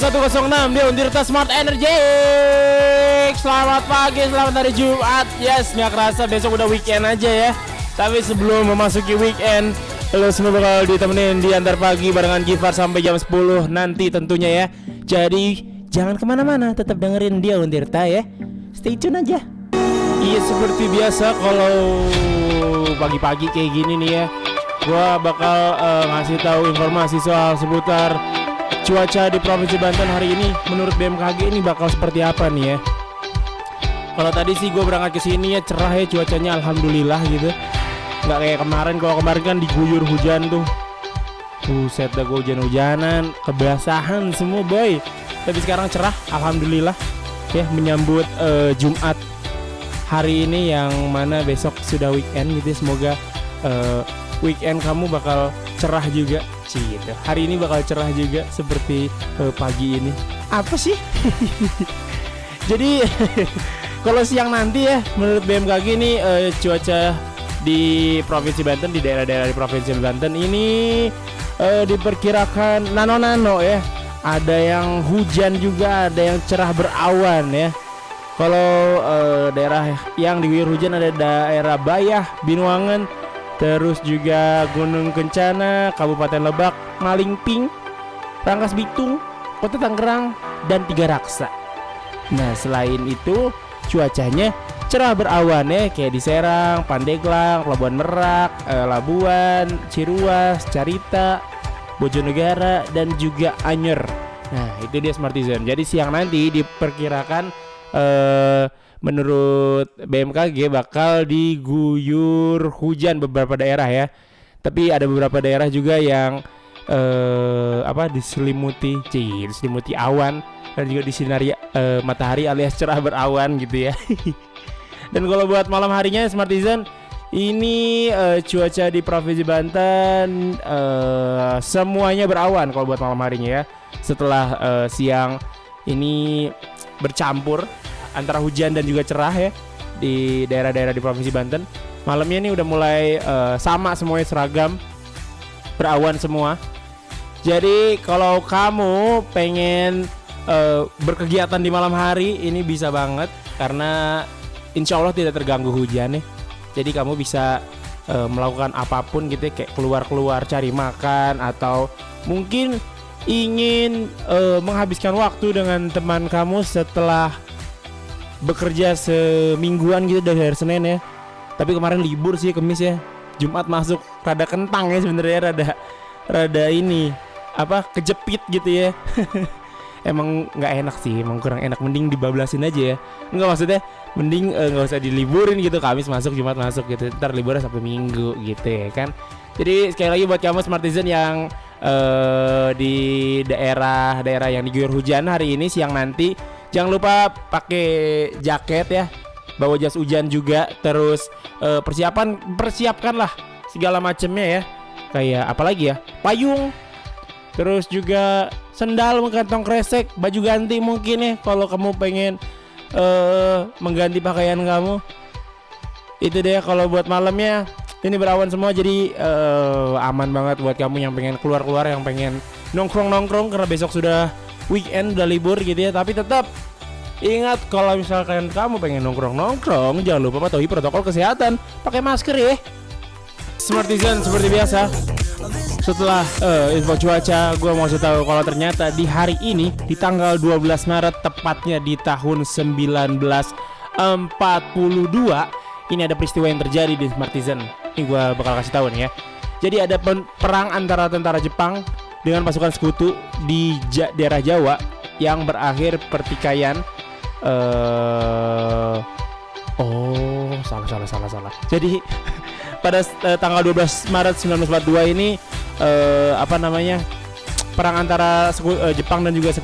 106 di Untirta Smart Energy. Selamat pagi, selamat hari Jumat. Yes, nggak kerasa besok udah weekend aja ya. Tapi sebelum memasuki weekend, lo semua bakal ditemenin di antar pagi barengan Gifar sampai jam 10 nanti tentunya ya. Jadi jangan kemana-mana, tetap dengerin dia Untirta ya. Stay tune aja. Iya, seperti biasa kalau pagi-pagi kayak gini nih ya, gua bakal ngasih tahu informasi soal seputar cuaca di Provinsi Banten hari ini. Menurut BMKG ini bakal seperti apa nih ya? Kalau tadi sih gue berangkat ke sini ya cerah ya cuacanya, alhamdulillah gitu. Nggak kayak kemarin. Kalau kemarin kan diguyur hujan tuh. Buset dah, gue hujan-hujanan, kebasahan semua boy. Tapi sekarang cerah, alhamdulillah ya, menyambut Jumat hari ini yang mana besok sudah weekend gitu. Semoga weekend kamu bakal cerah juga gitu. Hari ini bakal cerah juga seperti pagi ini. Apa sih? Jadi kalau siang nanti ya, menurut BMKG ini cuaca di Provinsi Banten, di daerah-daerah di Provinsi Banten ini diperkirakan nano-nano ya. Ada yang hujan juga, ada yang cerah berawan ya. Kalau daerah yang diguyur hujan ada daerah Bayah, Binuangan, terus juga Gunung Kencana, Kabupaten Lebak, Malingping, Rangkas Bitung, Kota Tangerang, dan Tiga Raksa. Nah selain itu cuacanya cerah berawan ya, kayak di Serang, Pandeglang, Pelabuhan Merak, Labuan, Ciruas, Carita, Bojonegara, dan juga Anyer. Nah itu dia Smartizen. Jadi siang nanti diperkirakan menurut BMKG bakal diguyur hujan beberapa daerah ya. Tapi ada beberapa daerah juga yang diselimuti awan dan juga disinari matahari alias cerah berawan gitu ya. Dan kalau buat malam harinya Smartizen ini cuaca di Provinsi Banten semuanya berawan kalau buat malam harinya ya. Setelah siang ini bercampur antara hujan dan juga cerah ya di daerah-daerah di Provinsi Banten. Malamnya ini udah mulai sama semuanya, seragam, berawan semua. Jadi kalau kamu pengen berkegiatan di malam hari ini bisa banget, karena insya Allah tidak terganggu hujan ya. Jadi kamu bisa melakukan apapun gitu ya, kayak keluar-keluar cari makan, atau mungkin ingin menghabiskan waktu dengan teman kamu setelah bekerja semingguan gitu dari hari Senin ya. Tapi kemarin libur sih, Kemis ya. Jumat masuk rada kentang ya sebenarnya, rada ini kejepit gitu ya. Emang nggak enak sih, emang kurang enak. Mending dibablasin aja ya. Enggak, maksudnya mending nggak usah diliburin gitu. Kamis masuk, Jumat masuk gitu. Ntar liburnya sampai Minggu gitu ya kan. Jadi sekali lagi buat kamu Smartizen yang di daerah-daerah yang diguyur hujan hari ini siang nanti, jangan lupa pakai jaket ya, bawa jas hujan juga, terus persiapkanlah segala macamnya ya, kayak apalagi ya, payung, terus juga sendal, kantong kresek, baju ganti mungkin ya kalau kamu pengen mengganti pakaian kamu. Itu deh kalau buat malamnya. Ini berawan semua, jadi aman banget buat kamu yang pengen keluar-keluar, yang pengen nongkrong-nongkrong, karena besok sudah weekend, udah libur gitu ya. Tapi tetap ingat, kalau misalkan kamu pengen nongkrong-nongkrong, jangan lupa patuhi protokol kesehatan, pakai masker ya. Smartizen seperti biasa, setelah info cuaca, gue mau kasih tahu kalau ternyata di hari ini, di tanggal 12 Maret tepatnya di tahun 1942, ini ada peristiwa yang terjadi di Smartizen. Ini gue bakal kasih tahu nih ya. Jadi ada perang antara tentara Jepang dengan pasukan sekutu di daerah Jawa yang berakhir pertikaian. Salah. Jadi pada tanggal 12 Maret 1942 ini perang antara Jepang dan juga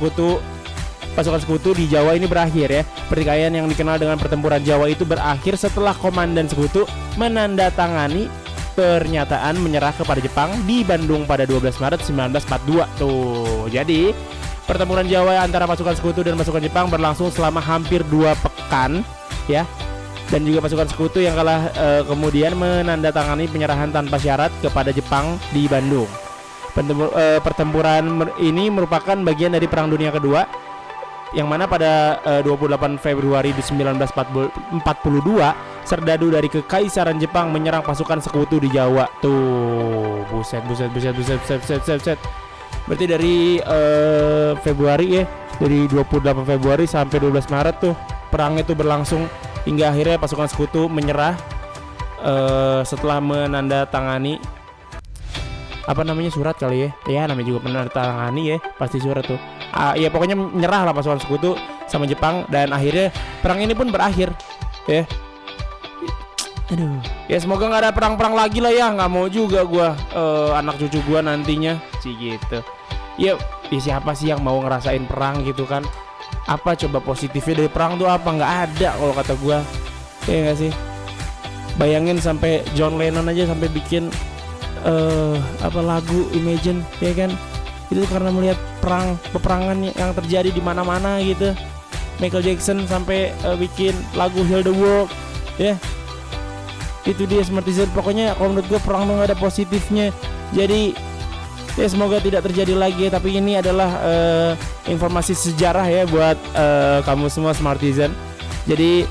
pasukan sekutu di Jawa ini berakhir ya. Pertikaian yang dikenal dengan pertempuran Jawa itu berakhir setelah komandan sekutu menandatangani pernyataan menyerah kepada Jepang di Bandung pada 12 Maret 1942 tuh. Jadi pertempuran Jawa antara pasukan sekutu dan pasukan Jepang berlangsung selama hampir 2 pekan ya. Dan juga pasukan sekutu yang kalah kemudian menandatangani penyerahan tanpa syarat kepada Jepang di Bandung. Pertempuran ini merupakan bagian dari Perang Dunia Kedua, yang mana pada 28 Februari 1942 serdadu dari Kekaisaran Jepang menyerang pasukan sekutu di Jawa. Tuh, buset. Berarti dari Februari ya, dari 28 Februari sampai 12 Maret tuh perang itu berlangsung hingga akhirnya pasukan sekutu menyerah setelah menandatangani surat kali ya namanya juga menandatangani ya, pasti surat tuh. Ya pokoknya menyerah lah pasukan sekutu sama Jepang, dan akhirnya perang ini pun berakhir ya. Aduh, ya semoga nggak ada perang-perang lagi lah ya, nggak mau juga gua anak cucu gua nantinya sih gitu. Ya siapa sih yang mau ngerasain perang gitu kan? Apa coba positifnya dari perang tuh apa? Nggak ada kalau kata gua, ya nggak sih? Bayangin sampai John Lennon aja sampai bikin lagu Imagine, ya kan? Itu karena melihat peperangan yang terjadi di mana-mana gitu. Michael Jackson sampai bikin lagu Heal the World, ya. Itu dia Smartisan. Pokoknya kalau menurut gue perang tuh gak ada positifnya. Jadi ya semoga tidak terjadi lagi. Tapi ini adalah informasi sejarah ya buat kamu semua Smartisan. Jadi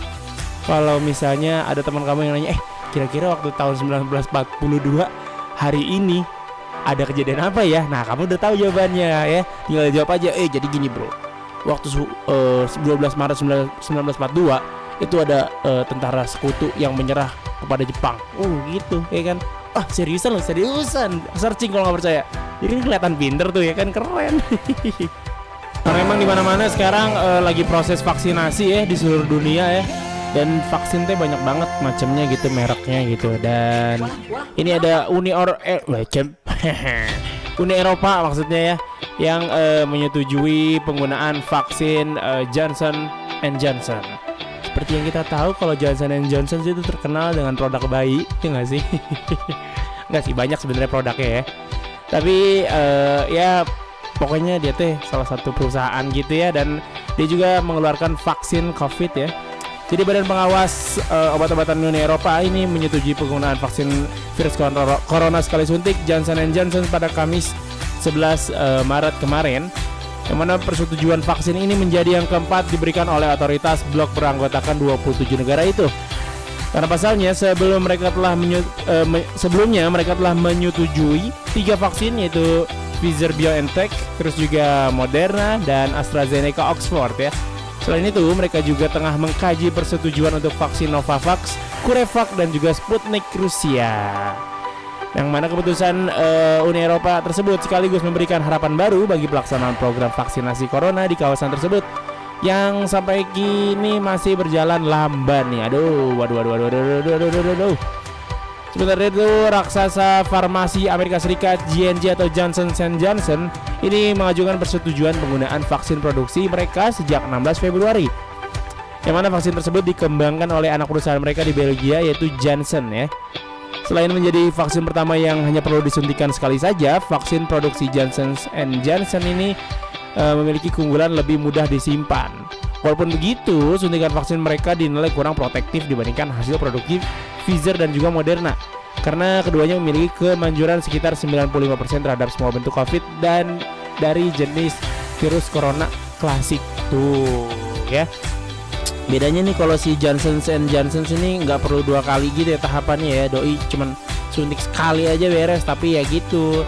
kalau misalnya ada teman kamu yang nanya, kira-kira waktu tahun 1942 hari ini ada kejadian apa ya? Nah, kamu udah tahu jawabannya ya. Tinggal jawab aja. Jadi gini bro, waktu 12 Maret 1942 itu ada tentara sekutu yang menyerah kepada Jepang. Gitu ya kan. Seriusan searching kalau nggak percaya. Jadi kelihatan pinter tuh ya kan, keren. Karena emang di mana-mana sekarang lagi proses vaksinasi ya di seluruh dunia ya. Dan vaksin teh banyak banget macamnya gitu, mereknya gitu. Dan ini ada Uni Eropa maksudnya ya, yang menyetujui penggunaan vaksin Johnson & Johnson. Seperti yang kita tahu kalau Johnson & Johnson itu terkenal dengan produk bayi, ya nggak sih? Nggak sih, banyak sebenarnya produknya ya. Tapi ya pokoknya dia teh salah satu perusahaan gitu ya, dan dia juga mengeluarkan vaksin COVID ya. Jadi Badan Pengawas Obat-obatan Uni Eropa ini menyetujui penggunaan vaksin virus corona sekali suntik Johnson & Johnson pada Kamis 11 Maret kemarin, yang mana persetujuan vaksin ini menjadi yang keempat diberikan oleh otoritas blok beranggotakan 27 negara itu. Karena pasalnya sebelumnya mereka telah menyetujui 3 vaksin, yaitu Pfizer-BioNTech, terus juga Moderna dan AstraZeneca Oxford ya. Selain itu, mereka juga tengah mengkaji persetujuan untuk vaksin Novavax, CureVac dan juga Sputnik Rusia. Yang mana keputusan Uni Eropa tersebut sekaligus memberikan harapan baru bagi pelaksanaan program vaksinasi corona di kawasan tersebut yang sampai kini masih berjalan lamban nih. Waduh. Sementara itu, raksasa farmasi Amerika Serikat J&J atau Johnson & Johnson ini mengajukan persetujuan penggunaan vaksin produksi mereka sejak 16 Februari. Yang mana vaksin tersebut dikembangkan oleh anak perusahaan mereka di Belgia, yaitu Janssen ya. Selain menjadi vaksin pertama yang hanya perlu disuntikan sekali saja, vaksin produksi Johnson & Johnson ini memiliki keunggulan lebih mudah disimpan. Walaupun begitu, suntikan vaksin mereka dinilai kurang protektif dibandingkan hasil produksi Pfizer dan juga Moderna, karena keduanya memiliki kemanjuran sekitar 95% terhadap semua bentuk COVID dan dari jenis virus corona klasik. Tuh ya. Bedanya nih kalau si Johnson & Johnson ini nggak perlu 2 kali gitu ya tahapannya ya. Doi cuman suntik sekali aja beres. Tapi ya gitu,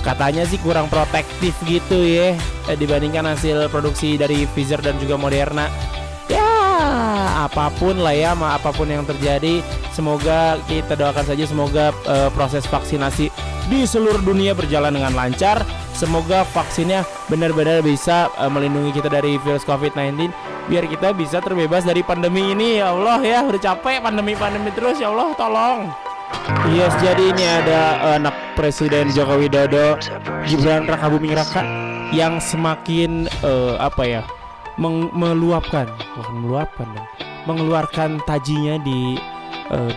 katanya sih kurang protektif gitu ya dibandingkan hasil produksi dari Pfizer dan juga Moderna. Ya apapun lah ya, apapun yang terjadi, semoga kita doakan saja semoga proses vaksinasi di seluruh dunia berjalan dengan lancar. Semoga vaksinnya benar-benar bisa melindungi kita dari virus COVID-19, biar kita bisa terbebas dari pandemi ini. Ya Allah ya, udah capek pandemi terus, ya Allah tolong. Yes, jadi ini ada anak Presiden Joko Widodo, Gibran Rakabuming Raka, yang semakin mengeluarkan tajinya di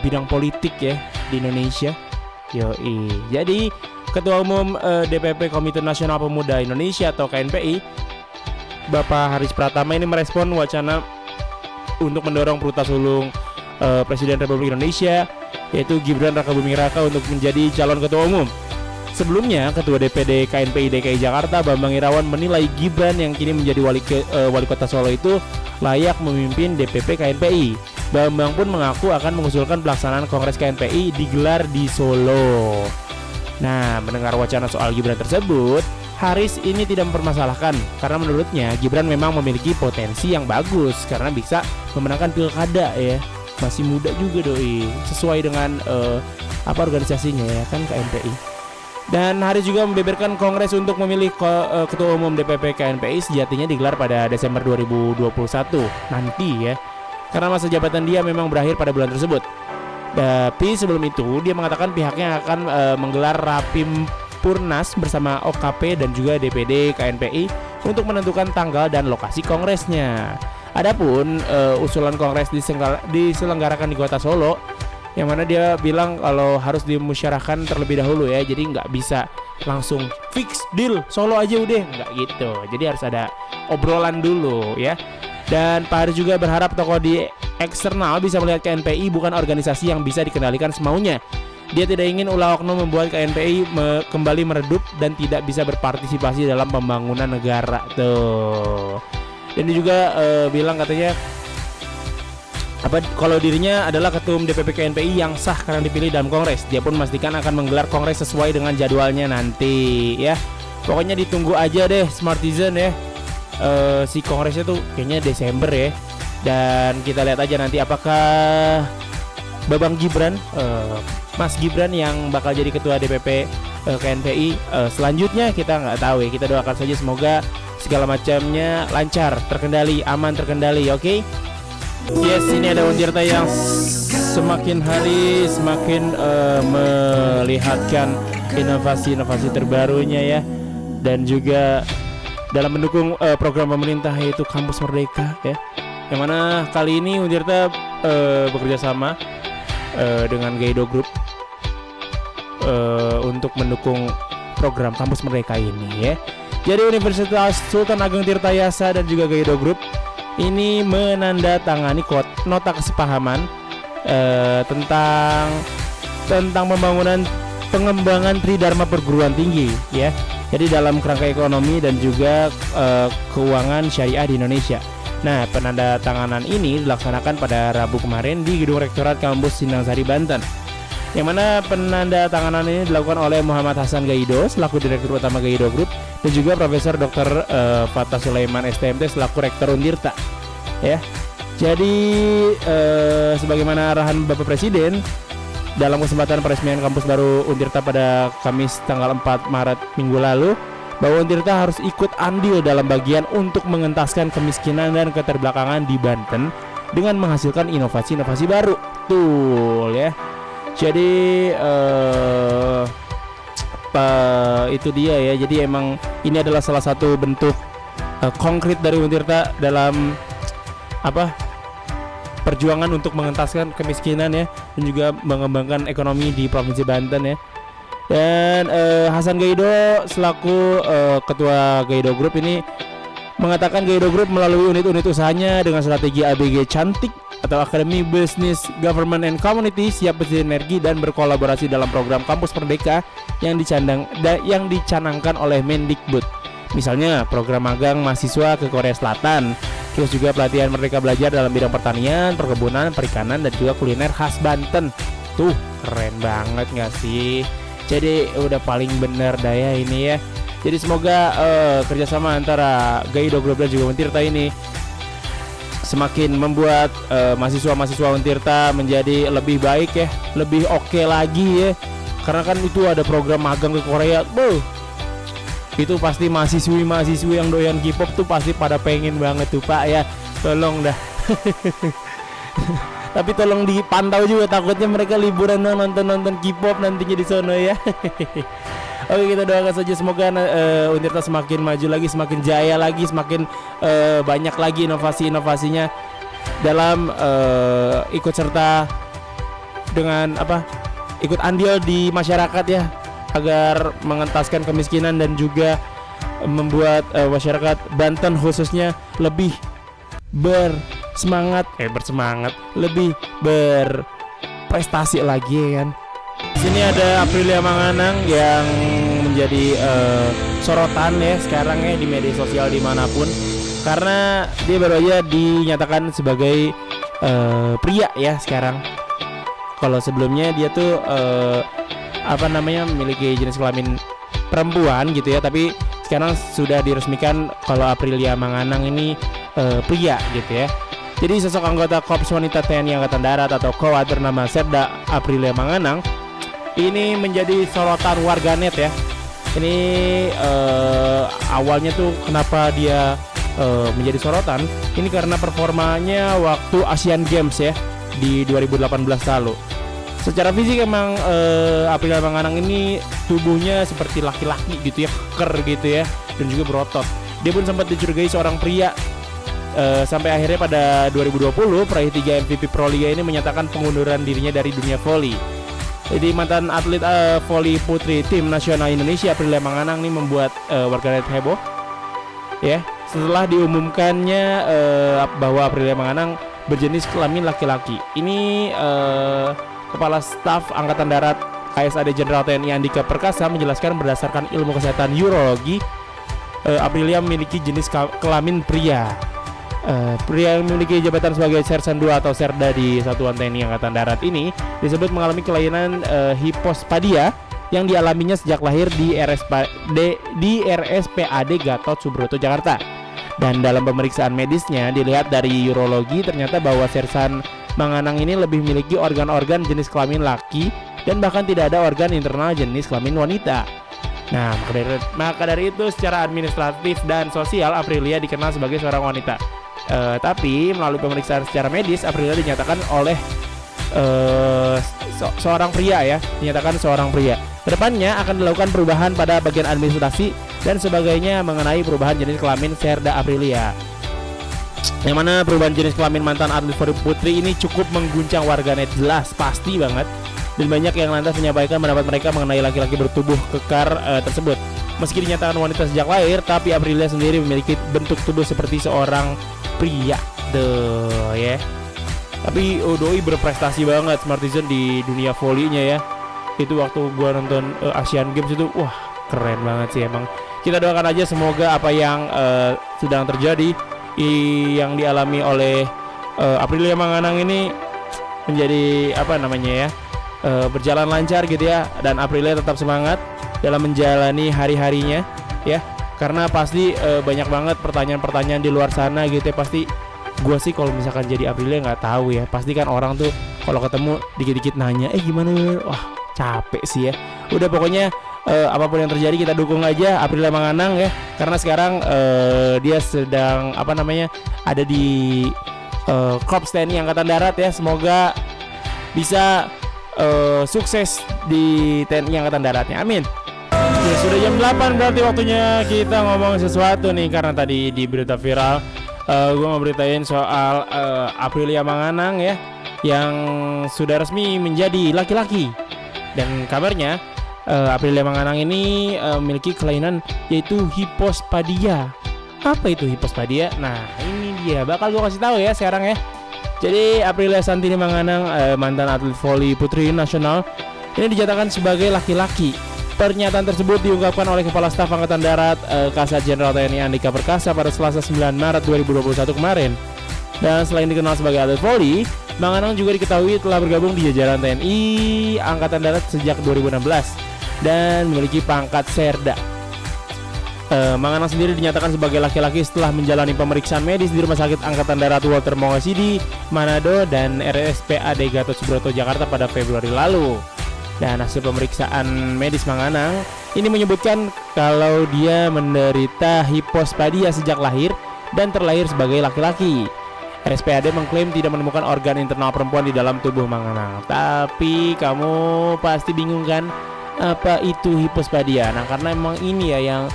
bidang politik ya di Indonesia. Yoi. Jadi Ketua Umum DPP Komite Nasional Pemuda Indonesia atau KNPI, Bapak Haris Pratama ini merespon wacana untuk mendorong perutas sulung Presiden Republik Indonesia yaitu Gibran Rakabuming Raka untuk menjadi calon ketua umum. Sebelumnya, Ketua DPD KNPI DKI Jakarta Bambang Irawan menilai Gibran yang kini menjadi wali kota Solo itu layak memimpin DPP KNPI. Bambang pun mengaku akan mengusulkan pelaksanaan Kongres KNPI digelar di Solo. Nah, mendengar wacana soal Gibran tersebut, Haris ini tidak mempermasalahkan karena menurutnya Gibran memang memiliki potensi yang bagus karena bisa memenangkan pilkada ya. Masih muda juga doi, sesuai dengan organisasinya ya kan KNPI. Dan Haris juga membeberkan Kongres untuk memilih Ketua Umum DPP KNPI sejatinya digelar pada Desember 2021 nanti ya, karena masa jabatan dia memang berakhir pada bulan tersebut. Tapi sebelum itu dia mengatakan pihaknya akan menggelar Rapim Purnas bersama OKP dan juga DPD KNPI untuk menentukan tanggal dan lokasi kongresnya. Adapun usulan kongres diselenggarakan di Kota Solo, yang mana dia bilang kalau harus dimusyawarahkan terlebih dahulu ya, jadi nggak bisa langsung fix deal Solo aja udah, nggak gitu. Jadi harus ada obrolan dulu ya. Dan Pak Haris juga berharap tokoh di eksternal bisa melihat KNPI bukan organisasi yang bisa dikendalikan semaunya. Dia tidak ingin ulah oknum membuat KNPI kembali meredup dan tidak bisa berpartisipasi dalam pembangunan negara tuh. Dan dia juga bilang katanya kalau dirinya adalah ketua umum DPP KNPI yang sah karena dipilih dalam kongres. Dia pun memastikan akan menggelar kongres sesuai dengan jadwalnya nanti ya. Pokoknya ditunggu aja deh Smartizen ya. Si kongresnya tuh kayaknya Desember ya. Dan kita lihat aja nanti apakah Babang Gibran, Mas Gibran yang bakal jadi ketua DPP KNPI selanjutnya kita nggak tahu ya. Kita doakan saja semoga segala macamnya lancar, terkendali, aman terkendali, oke? Yes, ini ada Untirta yang semakin hari semakin melihatkan inovasi-inovasi terbarunya ya, dan juga dalam mendukung program pemerintah yaitu Kampus Merdeka ya, yang mana kali ini Untirta bekerja sama dengan Gaido Group untuk mendukung program Kampus Merdeka ini ya. Jadi Universitas Sultan Ageng Tirtayasa dan juga Gaido Group ini menandatangani nota kesepahaman tentang pembangunan pengembangan Tridharma Perguruan Tinggi ya. Jadi dalam kerangka ekonomi dan juga keuangan syariah di Indonesia. Nah, penandatanganan ini dilaksanakan pada Rabu kemarin di Gedung Rektorat Kampus Sindang Sari, Banten. Yang mana penandatanganan ini dilakukan oleh Muhammad Hasan Gaido selaku Direktur Utama Gaido Group dan juga Profesor Dr. Fatah Sulaiman STMT selaku Rektor Untirta ya. Jadi sebagaimana arahan Bapak Presiden dalam kesempatan peresmian kampus baru Untirta pada Kamis tanggal 4 Maret minggu lalu, bahwa Untirta harus ikut andil dalam bagian untuk mengentaskan kemiskinan dan keterbelakangan di Banten dengan menghasilkan inovasi-inovasi baru. Betul ya. Jadi itu dia ya. Jadi emang ini adalah salah satu bentuk konkret dari Untirta dalam perjuangan untuk mengentaskan kemiskinan ya, dan juga mengembangkan ekonomi di Provinsi Banten ya. Dan Hasan Gaido selaku ketua Gaido Group ini mengatakan Gaido Group melalui unit-unit usahanya dengan strategi ABG Cantik atau Akademi Business Government and Community siap bersinergi dan berkolaborasi dalam program Kampus Merdeka yang dicanangkan oleh Mendikbud. Misalnya program magang mahasiswa ke Korea Selatan, terus juga pelatihan Merdeka Belajar dalam bidang pertanian, perkebunan, perikanan dan juga kuliner khas Banten. Tuh keren banget gak sih? Jadi udah paling bener daya ini ya. Jadi semoga kerjasama antara Gaido Group dan juga Untirta ini semakin membuat mahasiswa-mahasiswa Untirta menjadi lebih baik ya, lebih oke lagi ya. Karena kan itu ada program magang ke Korea, itu pasti mahasiswi yang doyan K-pop tuh pasti pada pengen banget tuh Pak ya. Tolong dah. Tapi tolong dipantau juga, takutnya mereka liburan nonton K-pop nantinya di sono ya. Oke, kita doakan saja semoga Untirta semakin maju lagi, semakin jaya lagi, semakin banyak lagi inovasi-inovasinya dalam ikut serta dengan ikut andil di masyarakat ya, agar mengentaskan kemiskinan dan juga membuat masyarakat Banten khususnya lebih lebih berprestasi lagi ya kan. Sini ada Aprilia Manganang yang menjadi sorotan ya sekarang ya di media sosial dimanapun, karena dia baru aja dinyatakan sebagai pria ya sekarang. Kalau sebelumnya dia tuh memiliki jenis kelamin perempuan gitu ya, tapi sekarang sudah diresmikan kalau Aprilia Manganang ini pria gitu ya. Jadi sosok anggota Korps Wanita TNI Angkatan Darat atau KOWAT bernama Serda Aprilia Manganang ini menjadi sorotan warganet ya. Ini awalnya tuh kenapa dia menjadi sorotan? Ini karena performanya waktu Asian Games ya di 2018 lalu. Secara fisik emang Aprilia Manganang ini tubuhnya seperti laki-laki gitu ya, keker gitu ya, dan juga berotot. Dia pun sempat dicurigai seorang pria sampai akhirnya pada 2020 peraih 3 MVP Pro Liga ini menyatakan pengunduran dirinya dari dunia voli. Jadi mantan atlet voli putri tim nasional Indonesia Aprilia Manganang ini membuat warganet heboh ya setelah diumumkannya bahwa Aprilia Manganang berjenis kelamin laki-laki. Ini Kepala Staf Angkatan Darat KSAD Jenderal TNI Andika Perkasa menjelaskan berdasarkan ilmu kesehatan urologi, Aprilia memiliki jenis kelamin pria. Pria yang memiliki jabatan sebagai Sersan 2 atau Serda di Satuan TNI Angkatan Darat ini disebut mengalami kelainan hipospadia yang dialaminya sejak lahir di RSPAD Gatot Subroto Jakarta. Dan dalam pemeriksaan medisnya dilihat dari urologi ternyata bahwa Sersan Manganang ini lebih memiliki organ-organ jenis kelamin laki dan bahkan tidak ada organ internal jenis kelamin wanita. Nah, maka dari itu secara administratif dan sosial Aprilia dikenal sebagai seorang wanita. Tapi melalui pemeriksaan secara medis Aprilia dinyatakan oleh seorang pria ya, dinyatakan seorang pria. Kedepannya akan dilakukan perubahan pada bagian administrasi dan sebagainya mengenai perubahan jenis kelamin Serda Aprilia. Yang mana perubahan jenis kelamin mantan atlet voli putri ini cukup mengguncang warganet, jelas pasti banget. Dan banyak yang lantas menyampaikan pendapat mereka mengenai laki-laki bertubuh kekar tersebut. Meski dinyatakan wanita sejak lahir, tapi Aprilia sendiri memiliki bentuk tubuh seperti seorang pria deh ya. Tapi doi berprestasi banget Smartizen di dunia volinya ya. Itu waktu gua nonton Asian Games itu wah keren banget sih emang. Kita doakan aja semoga apa yang sedang terjadi yang dialami oleh Aprilia Manganang ini menjadi berjalan lancar gitu ya, dan Aprilia tetap semangat dalam menjalani hari-harinya ya, karena pasti banyak banget pertanyaan-pertanyaan di luar sana gitu ya. Pasti gue sih kalau misalkan jadi Aprilia nggak tahu ya, pasti kan orang tuh kalau ketemu dikit-dikit nanya gimana, wah capek sih ya. Udah pokoknya apapun yang terjadi kita dukung aja Aprilia Manganang ya, karena sekarang dia sedang ada di Korps TNI Angkatan Darat ya. Semoga bisa sukses di TNI Angkatan Daratnya, amin. Ya sudah jam 8 berarti waktunya kita ngomong sesuatu nih, karena tadi di berita viral gue mau beritain soal Aprilia Manganang ya, yang sudah resmi menjadi laki-laki. Dan kabarnya Aprilia Manganang ini memiliki kelainan yaitu hipospadia. Apa itu hipospadia? Nah ini dia bakal gue kasih tahu ya sekarang ya. Jadi Aprilia Santini Manganang, mantan atlet voli putri nasional, ini dinyatakan sebagai laki-laki. Pernyataan tersebut diungkapkan oleh Kepala Staf Angkatan Darat Kasat Jenderal TNI Andika Perkasa pada Selasa 9 Maret 2021 kemarin. Dan selain dikenal sebagai atlet voli, Manganang juga diketahui telah bergabung di jajaran TNI Angkatan Darat sejak 2016 dan memiliki pangkat Serda. Manganang sendiri dinyatakan sebagai laki-laki setelah menjalani pemeriksaan medis di Rumah Sakit Angkatan Darat Walter Mongasidi, Manado, dan RSPAD Gatot Subroto Jakarta pada Februari lalu. Dan hasil pemeriksaan medis Manganang ini menyebutkan kalau dia menderita hipospadia sejak lahir dan terlahir sebagai laki-laki. RSPAD mengklaim tidak menemukan organ internal perempuan di dalam tubuh Manganang. Tapi kamu pasti bingung kan, apa itu hipospadia? Nah karena emang ini ya yang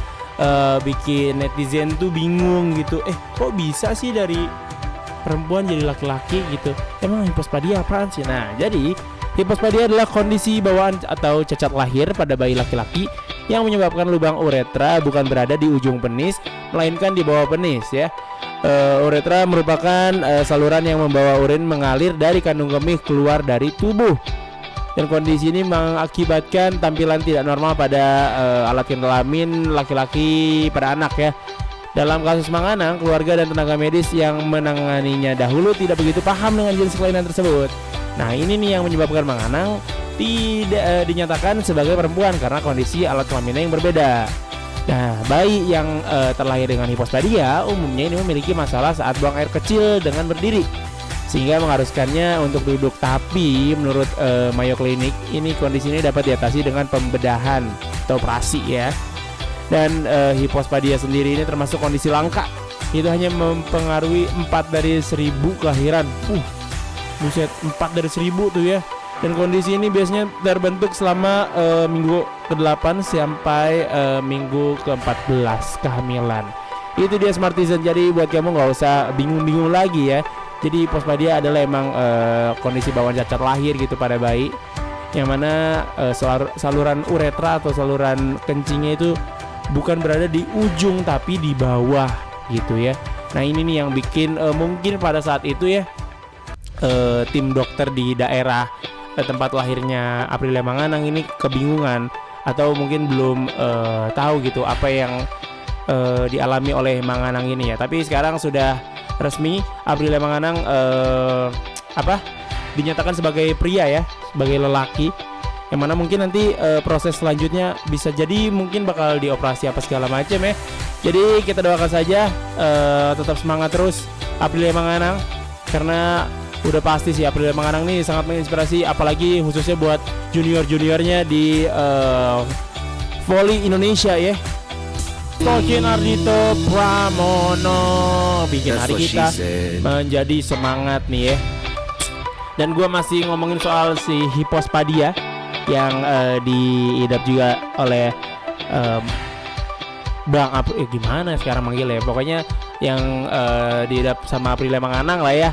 bikin netizen tuh bingung gitu. Kok bisa sih dari perempuan jadi laki-laki gitu? Emang hipospadia apaan sih? Nah jadi hipospadia adalah kondisi bawaan atau cacat lahir pada bayi laki-laki yang menyebabkan lubang uretra bukan berada di ujung penis, melainkan di bawah penis ya. Uretra merupakan saluran yang membawa urin mengalir dari kandung kemih keluar dari tubuh. Dan kondisi ini mengakibatkan tampilan tidak normal pada alat kelamin laki-laki pada anak ya. Dalam kasus Manganang, keluarga dan tenaga medis yang menanganinya dahulu tidak begitu paham dengan jenis kelainan tersebut. Nah, ini nih yang menyebabkan Manganang tidak dinyatakan sebagai perempuan karena kondisi alat kelaminnya yang berbeda. Nah, bayi yang terlahir dengan hipospadia umumnya ini memiliki masalah saat buang air kecil dengan berdiri, sehingga mengharuskannya untuk duduk. Tapi menurut Mayo Clinic, ini kondisi ini dapat diatasi dengan pembedahan atau operasi ya. Dan hipospadia sendiri ini termasuk kondisi langka. Itu hanya mempengaruhi 4 dari 1000 kelahiran. Buset, 4 dari 1000 tuh ya. Dan kondisi ini biasanya terbentuk selama minggu ke-8 sampai minggu ke-14 kehamilan. Itu dia Smartisan. Jadi buat kamu nggak usah bingung-bingung lagi ya. Jadi hipospadia adalah emang kondisi bawaan cacat lahir gitu pada bayi, yang mana saluran uretra atau saluran kencingnya itu bukan berada di ujung tapi di bawah gitu ya. Nah, ini nih yang bikin mungkin pada saat itu ya tim dokter di daerah tempat lahirnya Aprilia Manganang ini kebingungan atau mungkin belum tahu gitu apa yang dialami oleh Manganang ini ya. Tapi sekarang sudah resmi Aprilia Manganang dinyatakan sebagai pria ya, sebagai lelaki, yang mana mungkin nanti proses selanjutnya bisa jadi mungkin bakal dioperasi apa segala macam ya. Jadi kita doakan saja tetap semangat terus Aprilia Manganang, karena udah pasti sih Aprilia Manganang nih sangat menginspirasi, apalagi khususnya buat junior-juniornya di volley Indonesia ya. Kokin Ardhito Pramono bikin hari kita menjadi semangat nih ya. Dan gue masih ngomongin soal si hipospadia yang diidap juga oleh Bang gimana sekarang manggil ya, pokoknya yang diidap sama Aprilia Manganang lah ya.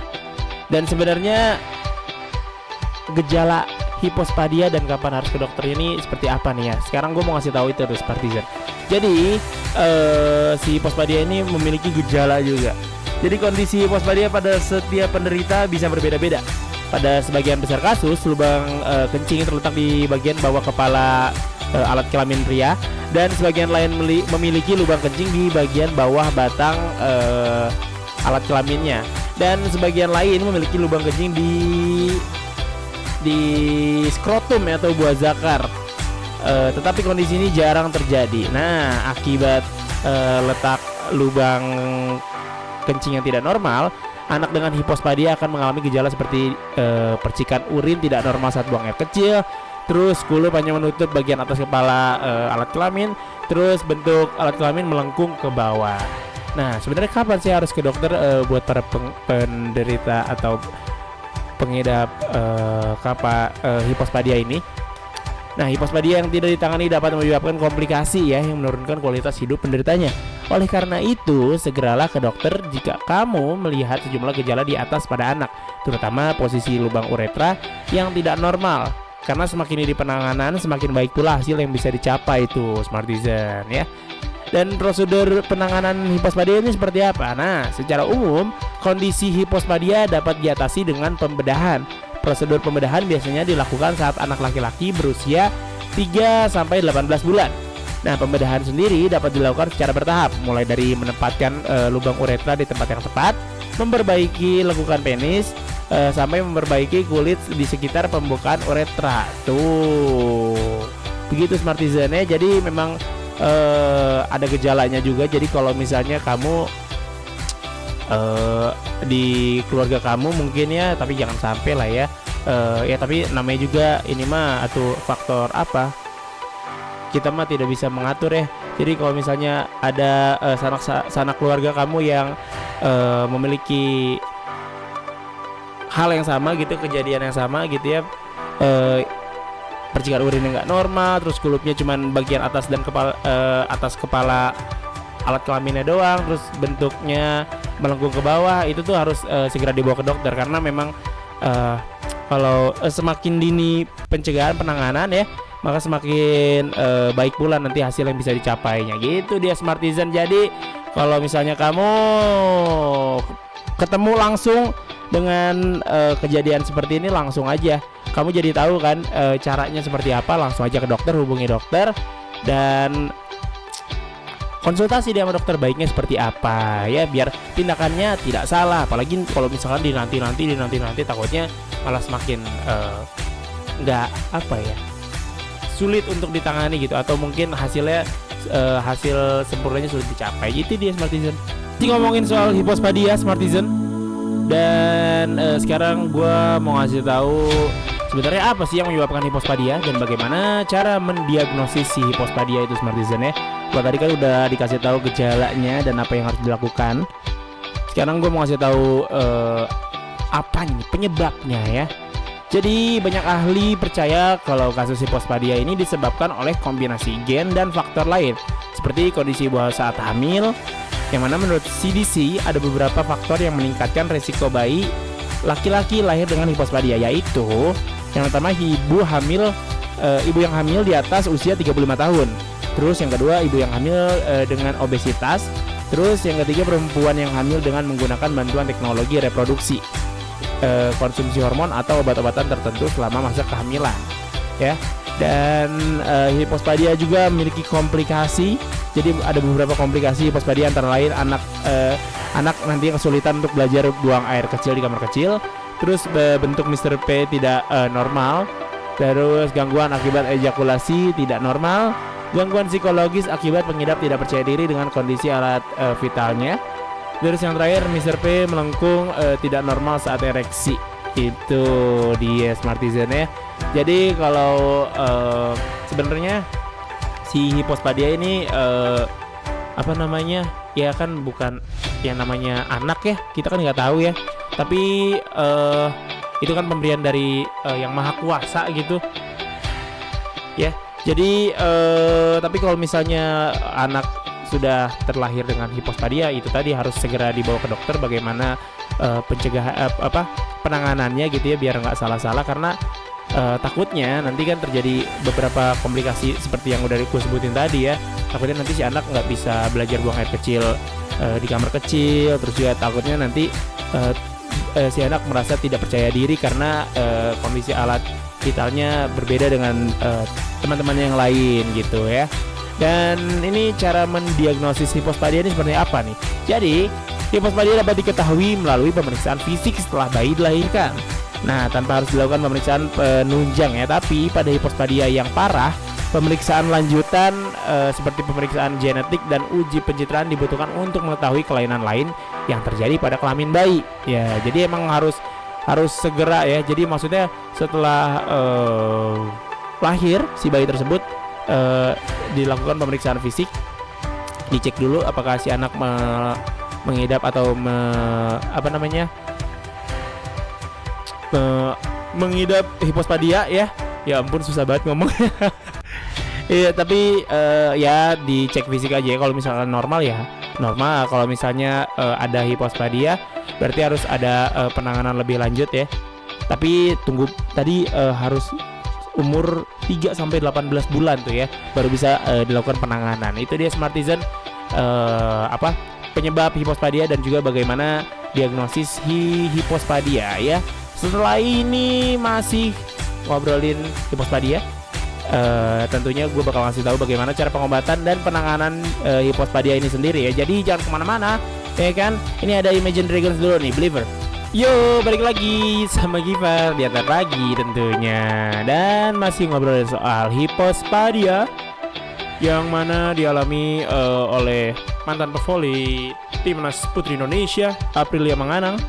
Dan sebenarnya gejala hipospadia dan kapan harus ke dokter ini seperti apa nih ya. Sekarang gue mau ngasih tahu itu terus Spartisan. Jadi si hipospadia ini memiliki gejala juga. Jadi kondisi hipospadia pada setiap penderita bisa berbeda-beda. Pada sebagian besar kasus, lubang kencing terletak di bagian bawah kepala alat kelamin pria, dan sebagian lain memiliki lubang kencing di bagian bawah batang alat kelaminnya, dan sebagian lain memiliki lubang kencing di skrotum atau buah zakar. Tetapi kondisi ini jarang terjadi. Nah, akibat letak lubang kencing yang tidak normal, anak dengan hipospadia akan mengalami gejala seperti percikan urin tidak normal saat buang air kecil, terus kulup hanya menutup bagian atas kepala alat kelamin, terus bentuk alat kelamin melengkung ke bawah. Nah, sebenarnya kapan sih harus ke dokter buat para penderita atau pengidap hipospadia ini? Nah, hipospadia yang tidak ditangani dapat menyebabkan komplikasi ya, yang menurunkan kualitas hidup penderitanya. Oleh karena itu, segeralah ke dokter jika kamu melihat sejumlah gejala di atas pada anak, terutama posisi lubang uretra yang tidak normal. Karena semakin ini penanganan, semakin baik pula hasil yang bisa dicapai itu Smartisan ya. Dan prosedur penanganan hipospadia ini seperti apa? Nah, secara umum kondisi hipospadia dapat diatasi dengan pembedahan. Prosedur pembedahan biasanya dilakukan saat anak laki-laki berusia 3-18 bulan. Nah, pembedahan sendiri dapat dilakukan secara bertahap, mulai dari menempatkan lubang uretra di tempat yang tepat, memperbaiki lekukan penis, sampai memperbaiki kulit di sekitar pembukaan uretra. Tuh, begitu Smartisan ya. Jadi memang ada gejalanya juga. Jadi kalau misalnya kamu di keluarga kamu mungkin ya, tapi jangan sampai lah ya. Ya tapi namanya juga ini mah atau faktor apa, kita mah tidak bisa mengatur ya. Jadi kalau misalnya ada sanak keluarga kamu yang memiliki hal yang sama gitu, kejadian yang sama gitu ya, percikan urin yang nggak normal, terus kulupnya cuman bagian atas dan atas kepala alat kelaminnya doang, terus bentuknya melengkung ke bawah, itu tuh harus segera dibawa ke dokter, karena memang kalau semakin dini pencegahan penanganan ya, maka semakin baik pula nanti hasil yang bisa dicapainya. Gitu dia Smartisan. Jadi kalau misalnya kamu ketemu langsung dengan kejadian seperti ini, langsung aja kamu jadi tahu kan caranya seperti apa. Langsung aja ke dokter, hubungi dokter dan konsultasi dia sama dokter baiknya seperti apa ya, biar tindakannya tidak salah. Apalagi kalau misalkan dinanti takutnya malah semakin nggak apa ya, sulit untuk ditangani gitu, atau mungkin hasil sempurnanya sulit dicapai. Itu dia Smartizen. Jadi ngomongin soal hipospadia Smartizen, dan sekarang gue mau ngasih tahu sebenarnya apa sih yang menyebabkan hipospadia dan bagaimana cara mendiagnosis si hipospadia itu Smartizen ya. Kalau tadi kan udah dikasih tahu gejalanya dan apa yang harus dilakukan. Sekarang gue mau ngasih tahu apa nih penyebabnya ya. Jadi banyak ahli percaya kalau kasus hipospadia ini disebabkan oleh kombinasi gen dan faktor lain, seperti kondisi ibu saat hamil, yang mana menurut CDC ada beberapa faktor yang meningkatkan risiko bayi laki-laki lahir dengan hipospadia, yaitu yang pertama ibu yang hamil di atas usia 35 tahun. Terus yang kedua ibu yang hamil dengan obesitas. Terus yang ketiga perempuan yang hamil dengan menggunakan bantuan teknologi reproduksi, konsumsi hormon atau obat-obatan tertentu selama masa kehamilan ya. Dan hipospadia juga memiliki komplikasi. Jadi ada beberapa komplikasi hipospadia, antara lain anak nanti kesulitan untuk belajar buang air kecil di kamar kecil. Terus bentuk Mr. P tidak normal. Terus gangguan akibat ejakulasi tidak normal. Gangguan psikologis akibat pengidap tidak percaya diri dengan kondisi alat vitalnya. Terus yang terakhir Mr. P melengkung tidak normal saat ereksi. Itu dia Smartizen ya. Jadi kalau sebenarnya si hipospadia ini apa namanya ya, kan bukan yang namanya anak ya, kita kan nggak tahu ya. Tapi itu kan pemberian dari yang maha kuasa gitu ya. Jadi tapi kalau misalnya anak sudah terlahir dengan hipospadia, itu tadi harus segera dibawa ke dokter. Bagaimana pencegahan penanganannya gitu ya, biar nggak salah-salah, karena takutnya nanti kan terjadi beberapa komplikasi seperti yang udah aku sebutin tadi ya. Takutnya nanti si anak nggak bisa belajar buang air kecil di kamar kecil. Terus juga takutnya nanti si anak merasa tidak percaya diri karena kondisi alat vitalnya berbeda dengan teman-teman yang lain gitu ya. Dan ini cara mendiagnosis hipospadia ini seperti apa nih? Jadi hipospadia dapat diketahui melalui pemeriksaan fisik setelah bayi dilahirkan. Nah, tanpa harus dilakukan pemeriksaan penunjang ya. Tapi pada hipospadia yang parah, pemeriksaan lanjutan seperti pemeriksaan genetik dan uji pencitraan dibutuhkan untuk mengetahui kelainan lain yang terjadi pada kelamin bayi. Ya, jadi emang harus segera ya. Jadi maksudnya setelah lahir si bayi tersebut dilakukan pemeriksaan fisik, dicek dulu apakah si anak mengidap atau mengidap hipospadia ya. Ya ampun, susah banget ngomong. Iya, tapi ya dicek fisik aja ya. Kalau misalkan normal ya normal. Kalau misalnya ada hipospadia, berarti harus ada penanganan lebih lanjut ya. Tapi tunggu tadi harus umur 3 sampai 18 bulan tuh ya, baru bisa dilakukan penanganan. Itu dia Smartizen penyebab hipospadia dan juga bagaimana diagnosis hipospadia ya. Setelah ini masih ngobrolin hipospadia, tentunya gue bakal ngasih tahu bagaimana cara pengobatan dan penanganan hipospadia ini sendiri ya. Jadi jangan kemana-mana ya kan. Ini ada Imagine Dragons dulu nih, Believer. Yo, balik lagi sama Givar di atas lagi tentunya. Dan masih ngobrolin soal hipospadia yang mana dialami oleh mantan pevoli Timnas Putri Indonesia Aprilia Manganang,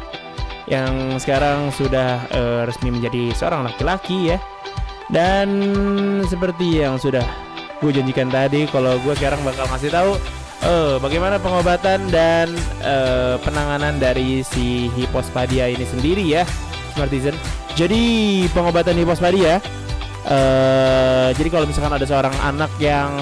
yang sekarang sudah resmi menjadi seorang laki-laki ya. Dan seperti yang sudah gue janjikan tadi, kalau gue sekarang bakal ngasih tahu bagaimana pengobatan dan penanganan dari si hipospadia ini sendiri ya, Smartizen. Jadi pengobatan hipospadia, jadi kalau misalkan ada seorang anak yang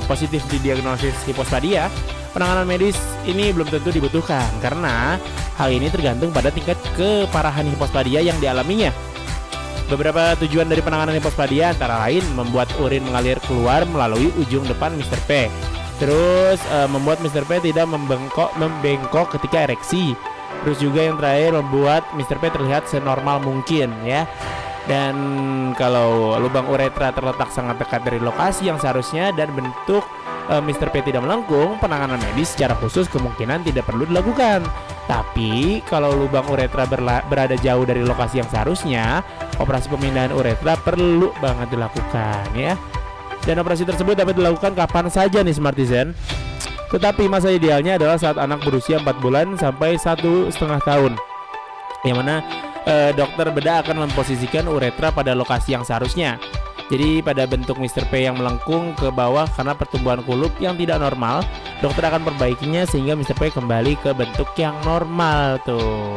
positif didiagnosis hipospadia, penanganan medis ini belum tentu dibutuhkan karena hal ini tergantung pada tingkat keparahan hipospadia yang dialaminya. Beberapa tujuan dari penanganan hipospadia antara lain membuat urin mengalir keluar melalui ujung depan Mr. P. Terus membuat Mr. P tidak membengkok ketika ereksi. Terus juga yang terakhir membuat Mr. P terlihat senormal mungkin ya. Dan kalau lubang uretra terletak sangat dekat dari lokasi yang seharusnya dan bentuk Mr. P tidak melengkung, penanganan medis secara khusus kemungkinan tidak perlu dilakukan. Tapi kalau lubang uretra berada jauh dari lokasi yang seharusnya, operasi pemindahan uretra perlu banget dilakukan ya. Dan operasi tersebut dapat dilakukan kapan saja nih Smartizen. Tetapi masa idealnya adalah saat anak berusia 4 bulan sampai 1,5 tahun, yang mana dokter bedah akan memposisikan uretra pada lokasi yang seharusnya. Jadi pada bentuk Mr. P yang melengkung ke bawah karena pertumbuhan kulup yang tidak normal, dokter akan perbaikinya sehingga Mr. P kembali ke bentuk yang normal tuh.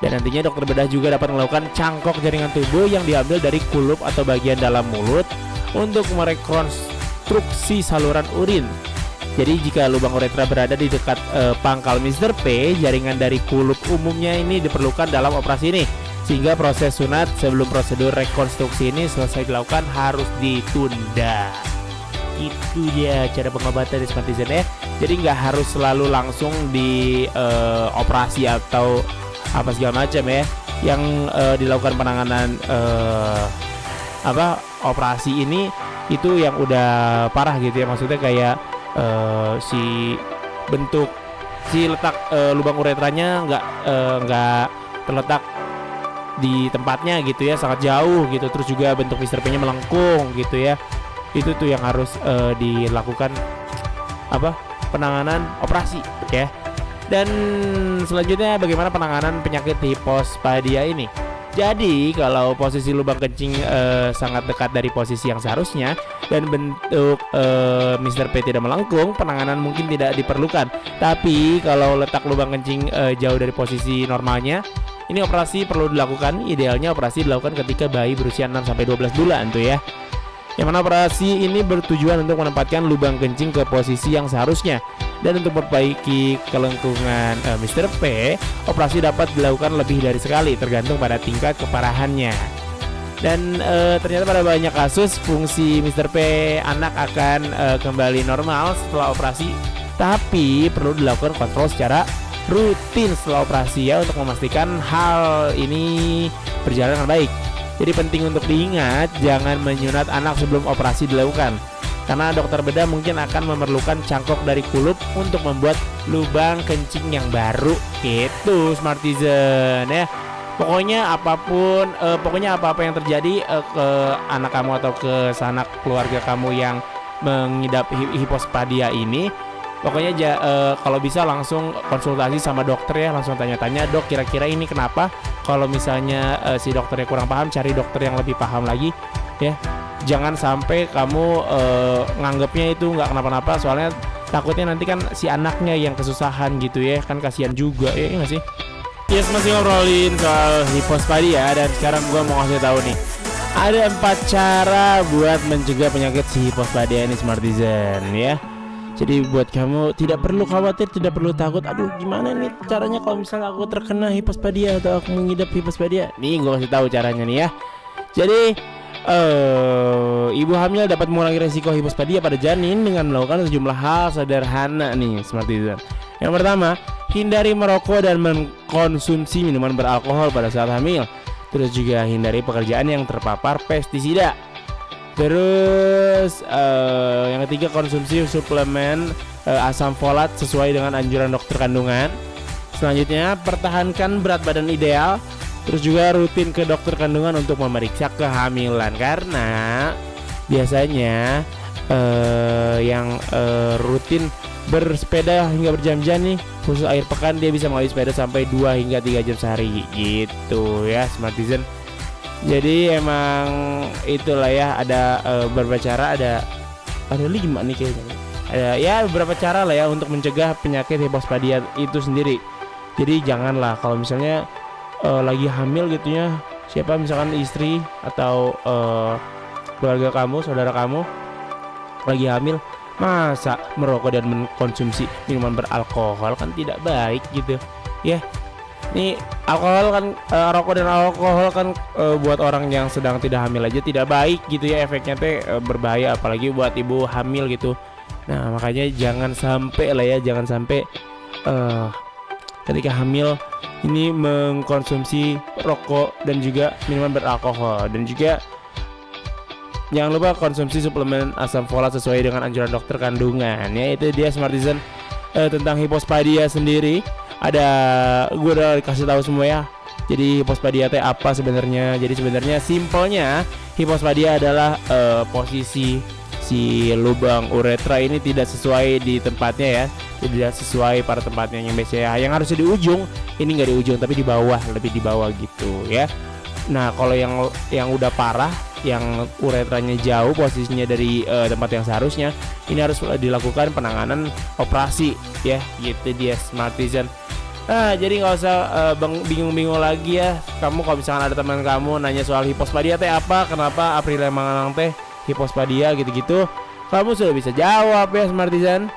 Dan nantinya dokter bedah juga dapat melakukan cangkok jaringan tubuh yang diambil dari kulup atau bagian dalam mulut untuk merekonstruksi saluran urin. Jadi jika lubang uretra berada di dekat pangkal Mr. P, jaringan dari kulup umumnya ini diperlukan dalam operasi ini, sehingga proses sunat sebelum prosedur rekonstruksi ini selesai dilakukan harus ditunda. Itu dia cara pengobatan di Smartizen ya. Jadi nggak harus selalu langsung di operasi atau apa segala macam ya. Yang dilakukan penanganan operasi ini itu yang udah parah gitu ya, maksudnya kayak si letak lubang uretranya nggak terletak di tempatnya gitu ya, sangat jauh gitu. Terus juga bentuk Mr. P-nya melengkung gitu ya. Itu tuh yang harus dilakukan penanganan operasi ya. Dan selanjutnya bagaimana penanganan penyakit hipospadia ini? Jadi kalau posisi lubang kencing sangat dekat dari posisi yang seharusnya dan bentuk Mr. P tidak melengkung, penanganan mungkin tidak diperlukan. Tapi kalau letak lubang kencing jauh dari posisi normalnya, ini operasi perlu dilakukan. Idealnya operasi dilakukan ketika bayi berusia 6-12 bulan tuh ya. Yang mana operasi ini bertujuan untuk menempatkan lubang kencing ke posisi yang seharusnya. Dan untuk memperbaiki kelengkungan Mr. P, operasi dapat dilakukan lebih dari sekali tergantung pada tingkat keparahannya. Dan ternyata pada banyak kasus fungsi Mr. P anak akan kembali normal setelah operasi. Tapi perlu dilakukan kontrol secara rutin setelah operasi ya, untuk memastikan hal ini berjalan dengan baik. Jadi penting untuk diingat, jangan menyunat anak sebelum operasi dilakukan, karena dokter bedah mungkin akan memerlukan cangkok dari kulup untuk membuat lubang kencing yang baru gitu Smartizen ya. Pokoknya apa-apa yang terjadi ke anak kamu atau ke sanak keluarga kamu yang mengidap hipospadia ini, pokoknya kalau bisa langsung konsultasi sama dokter ya, langsung tanya-tanya, dok kira-kira ini kenapa. Kalau misalnya si dokternya kurang paham, cari dokter yang lebih paham lagi ya. Jangan sampai kamu nganggapnya itu nggak kenapa-napa, soalnya takutnya nanti kan si anaknya yang kesusahan gitu ya, kan kasihan juga ya, nggak sih? Yes, masih ngobrolin soal hipospadia, dan sekarang gua mau kasih tahu nih, ada 4 cara buat mencegah penyakit si hipospadia ini Smartizen ya. Jadi buat kamu tidak perlu khawatir, tidak perlu takut. Aduh, gimana nih caranya kalau misalnya aku terkena hipospadia atau aku mengidap hipospadia? Nih gue kasih tahu caranya nih ya. Jadi ibu hamil dapat mengurangi resiko hipospadia pada janin dengan melakukan sejumlah hal sederhana nih Smartizen. Yang pertama, hindari merokok dan mengkonsumsi minuman beralkohol pada saat hamil. Terus juga hindari pekerjaan yang terpapar pestisida. Terus yang ketiga, konsumsi suplemen asam folat sesuai dengan anjuran dokter kandungan. Selanjutnya, pertahankan berat badan ideal. Terus juga rutin ke dokter kandungan untuk memeriksa kehamilan, karena biasanya yang rutin bersepeda hingga berjam-jam nih, khusus akhir pekan, dia bisa mengayuh sepeda sampai 2 hingga 3 jam sehari gitu ya Smartizen. Jadi emang itulah ya, ada beberapa cara, ada 5 nih kayaknya. Ada ya beberapa cara lah ya untuk mencegah penyakit hipospadia itu sendiri. Jadi janganlah kalau misalnya lagi hamil gitu ya, siapa misalkan istri atau keluarga kamu, saudara kamu lagi hamil, masa merokok dan mengkonsumsi minuman beralkohol, kan tidak baik gitu ya. Nih alkohol kan, rokok dan alkohol kan buat orang yang sedang tidak hamil aja tidak baik gitu ya, efeknya berbahaya, apalagi buat ibu hamil gitu. Nah makanya jangan sampai lah ya, jangan sampai ketika hamil ini mengkonsumsi rokok dan juga minuman beralkohol. Dan juga jangan lupa konsumsi suplemen asam folat sesuai dengan anjuran dokter kandungan. Ya itu dia Smartisan tentang hipospadia sendiri. Gue udah kasih tahu semua ya. Jadi hipospadia teh apa sebenarnya? Jadi sebenarnya simpelnya hipospadia adalah posisi si lubang uretra ini tidak sesuai di tempatnya ya, tidak sesuai pada tempatnya. Yang biasanya yang harusnya di ujung, ini nggak di ujung tapi di bawah, lebih di bawah gitu ya. Nah kalau yang udah parah, yang uretranya jauh posisinya dari tempat yang seharusnya, ini harus dilakukan penanganan operasi ya. Gitu dia Smartisan. Nah jadi nggak usah bingung-bingung lagi ya. Kamu kalau misalkan ada teman kamu nanya soal hipospadia teh apa, kenapa Aprilia Manganang teh hipospadia gitu-gitu, kamu sudah bisa jawab ya Smartisan.